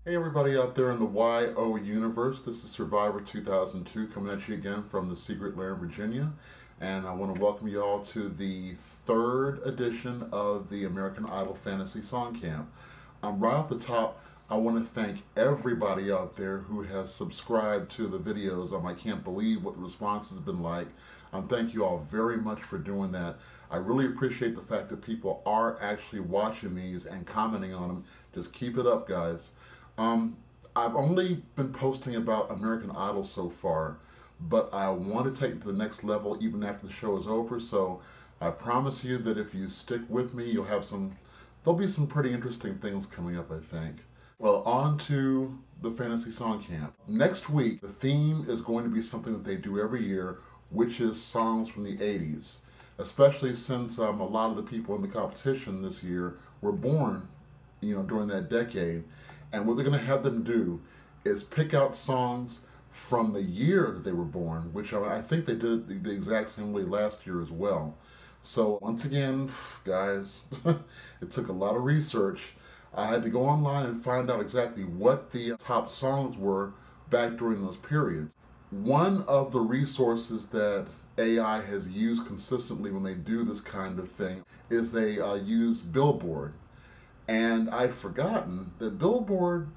Hey everybody out there in the YO universe, this is Survivor 2002 coming at you again from the Secret Lair in Virginia, and I want to welcome you all to the third edition of the American Idol Fantasy Song Camp. Right off the top, I want to thank everybody out there who has subscribed to the videos. I can't believe what the response has been like. Thank you all very much for doing that. I really appreciate the fact that people are actually watching these and commenting on them. Just keep it up, guys. I've only been posting about American Idol so far, but I want to take it to the next level even after the show is over, so I promise you that if you stick with me, there'll be some pretty interesting things coming up, I think. Well, on to the Fantasy Song Camp. Next week, the theme is going to be something that they do every year, which is songs from the 80s, especially since a lot of the people in the competition this year were born, during that decade. And what they're going to have them do is pick out songs from the year that they were born, which I think they did the exact same way last year as well. So once again, guys, it took a lot of research. I had to go online and find out exactly what the top songs were back during those periods. One of the resources that AI has used consistently when they do this kind of thing is they use Billboard. And I'd forgotten that Billboard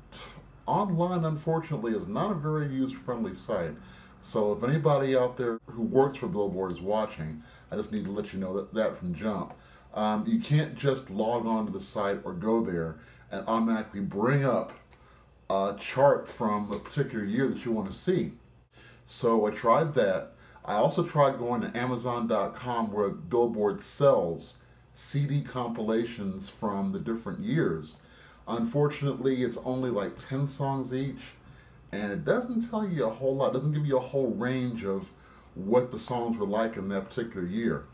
online, unfortunately, is not a very user-friendly site. So if anybody out there who works for Billboard is watching, I just need to let you know that from jump. You can't just log on to the site or go there and automatically bring up a chart from a particular year that you want to see. So I tried that. I also tried going to Amazon.com where Billboard sells CD compilations from the different years. Unfortunately, it's only like 10 songs each, and it doesn't tell you a whole lot. It doesn't give you a whole range of what the songs were like in that particular year.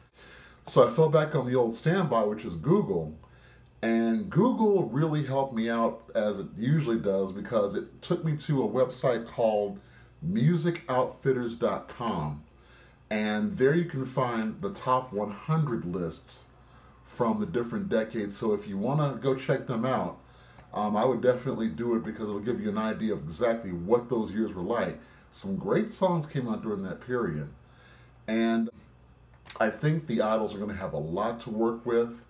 So I fell back on the old standby, which is Google, and Google really helped me out, as it usually does, because it took me to a website called musicoutfitters.com, and there you can find the top 100 lists from the different decades. So if you want to go check them out, I would definitely do it because it'll give you an idea of exactly what those years were like. Some great songs came out during that period. And I think the idols are going to have a lot to work with,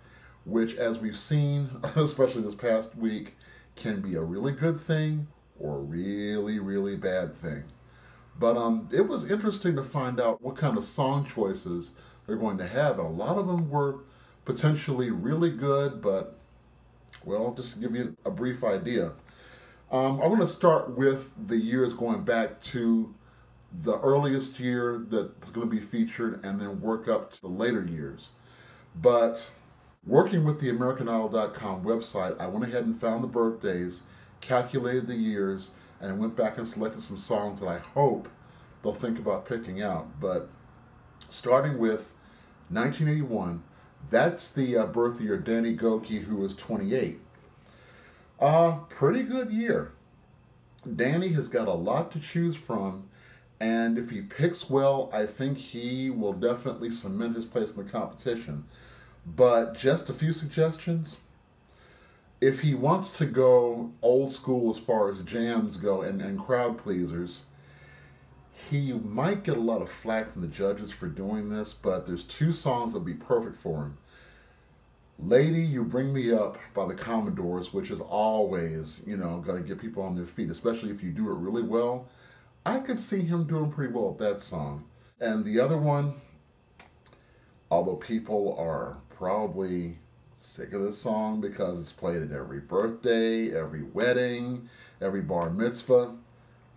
which, as we've seen, especially this past week, can be a really good thing or a really, really bad thing. But it was interesting to find out what kind of song choices they're going to have. And a lot of them were potentially really good, but, well, just to give you a brief idea. I want to start with the years going back to the earliest year that's going to be featured and then work up to the later years. But working with the AmericanIdol.com website, I went ahead and found the birthdays, calculated the years, and went back and selected some songs that I hope they'll think about picking out. But starting with 1981, that's the birth year of Danny Gokey, who was 28. Pretty good year. Danny has got a lot to choose from, and if he picks well, I think he will definitely cement his place in the competition. But just a few suggestions. If he wants to go old school as far as jams go and crowd pleasers, he might get a lot of flack from the judges for doing this, but there's two songs that would be perfect for him. Lady, You Bring Me Up by the Commodores, which is always, going to get people on their feet, especially if you do it really well. I could see him doing pretty well with that song. And the other one, although people are probably sick of this song because it's played at every birthday, every wedding, every bar mitzvah,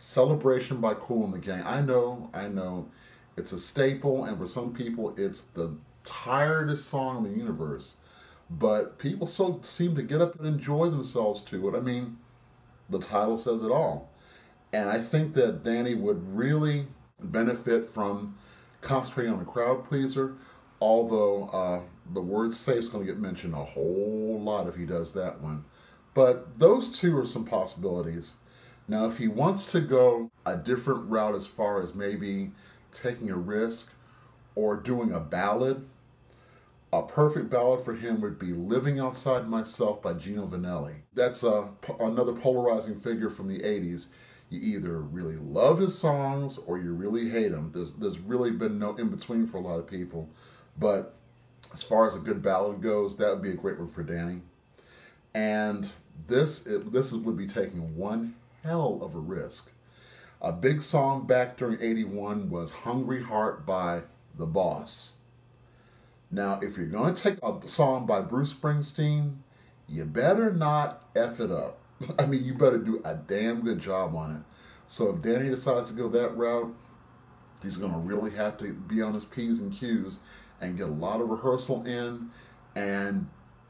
Celebration by KOOL and the Gang. I know, it's a staple, and for some people it's the tiredest song in the universe, but people still seem to get up and enjoy themselves to it. I mean, the title says it all. And I think that Danny would really benefit from concentrating on a crowd pleaser, although the word safe is going to get mentioned a whole lot if he does that one. But those two are some possibilities. Now, if he wants to go a different route as far as maybe taking a risk or doing a ballad, A perfect ballad for him would be Living Outside Myself by Gino Vanelli. That's another polarizing figure from the 80s. You either really love his songs or you really hate him. There's really been no in-between for a lot of people. But as far as a good ballad goes, that would be a great one for Danny. And this would be taking one hell of a risk. A big song back during 81 was Hungry Heart by The Boss. Now, if you're going to take a song by Bruce Springsteen, you better not F it up. I mean, you better do a damn good job on it. So if Danny decides to go that route, he's going to really have to be on his P's and Q's and get a lot of rehearsal in and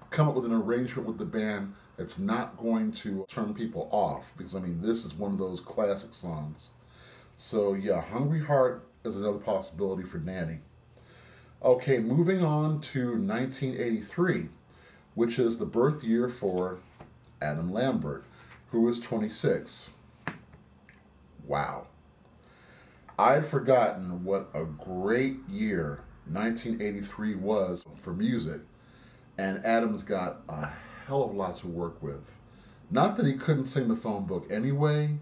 come up with an arrangement with the band that's not going to turn people off. Because, I mean, this is one of those classic songs. So, yeah, Hungry Heart is another possibility for Danny. Okay, moving on to 1983, which is the birth year for Adam Lambert, who is 26. Wow. I had forgotten what a great year 1983 was for music, and Adam's got a hell of a lot to work with. Not that he couldn't sing the phone book anyway,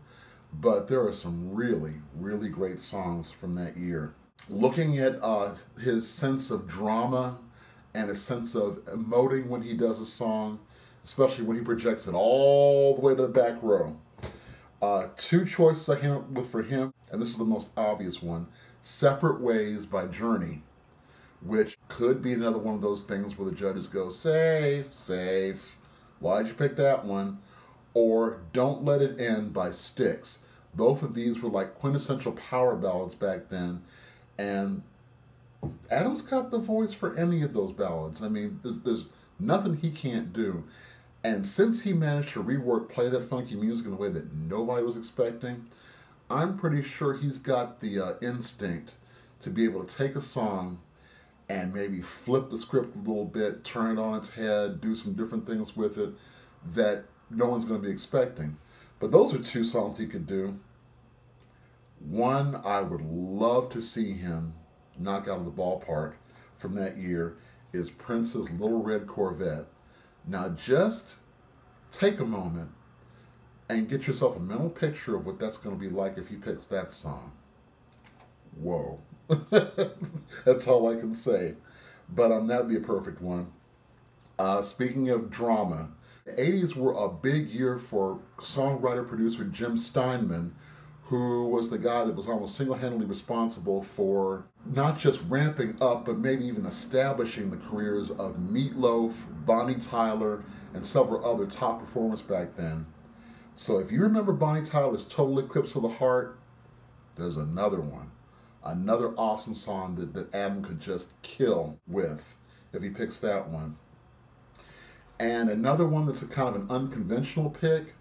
but there are some really, really great songs from that year. Looking at his sense of drama and his sense of emoting when he does a song, especially when he projects it all the way to the back row. Two choices I came up with for him, and this is the most obvious one, Separate Ways by Journey, which could be another one of those things where the judges go, safe, safe, why'd you pick that one? Or Don't Let It End by STYX. Both of these were like quintessential power ballads back then, and Adam's got the voice for any of those ballads. I mean, there's nothing he can't do. And since he managed to rework Play That Funky Music in a way that nobody was expecting, I'm pretty sure he's got the instinct to be able to take a song and maybe flip the script a little bit, turn it on its head, do some different things with it that no one's going to be expecting. But those are two songs he could do. One I would love to see him knock out of the ballpark from that year is Prince's Little Red Corvette. Now just take a moment and get yourself a mental picture of what that's going to be like if he picks that song. Whoa. That's all I can say. But that'd be a perfect one. Speaking of drama, the 80s were a big year for songwriter-producer Jim Steinman, who was the guy that was almost single-handedly responsible for not just ramping up, but maybe even establishing the careers of Meatloaf, Bonnie Tyler, and several other top performers back then. So if you remember Bonnie Tyler's Total Eclipse of the Heart, there's another one. Another awesome song that Adam could just kill with if he picks that one. And another one that's a kind of an unconventional pick,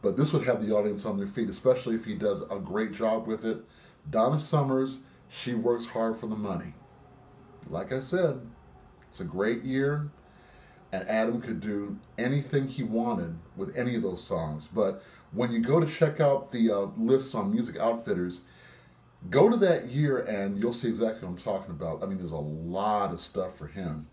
but this would have the audience on their feet, especially if he does a great job with it. Donna Summer's She Works Hard for the Money. Like I said, it's a great year, and Adam could do anything he wanted with any of those songs. But when you go to check out the lists on Music Outfitters, go to that year and you'll see exactly what I'm talking about. I mean, there's a lot of stuff for him.